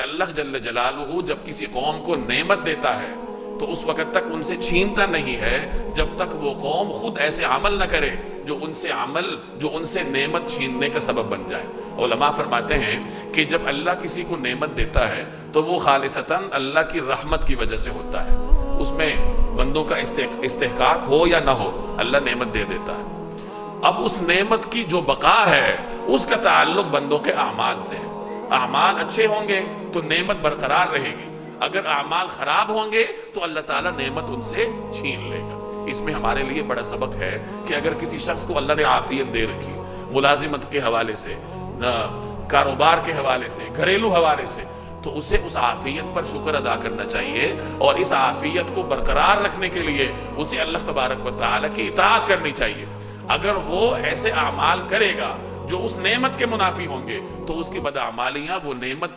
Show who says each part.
Speaker 1: अल्लाह जल्ल जलालुहु जब किसी कौम को नेमत देता है तो उस वक्त तक उनसे छीनता नहीं है जब तक वो कौम खुद ऐसे अमल न करे जो उनसे नेमत छीनने का सबब बन जाए। उलमा फरमाते हैं कि जब अल्लाह किसी को नेमत देता है तो वो खालिसतन अल्लाह की रहमत की वजह से होता है, उसमें बंदों का इस्तेहकाक हो या ना हो, अल्लाह नेमत दे देता है। अब उस नेमत की जो बका है उसका ताल्लुक बंदों के अमाल से है। अमाल अच्छे होंगे तो नेमत बरकरार रहेगी, अगर अमाल खराब होंगे तो अल्लाह ताला नेमत उनसे छीन लेगा। इसमें हमारे लिए बड़ा सबक है कि अगर किसी शख्स को अल्लाह ने आफियत दे रखी, मुलाजिमत के हवाले से, कारोबार के हवाले से, घरेलू हवाले से, तो उसे उस आफियत पर शुक्र अदा करना चाहिए और इस आफियत को बरकरार रखने के लिए उसे अल्लाह तबारक व तआला की इताअत करनी चाहिए। अगर वो ऐसे अमाल करेगा जो उस नेमत के मुनाफी होंगे तो उसकी बदअमालियां वो नेमत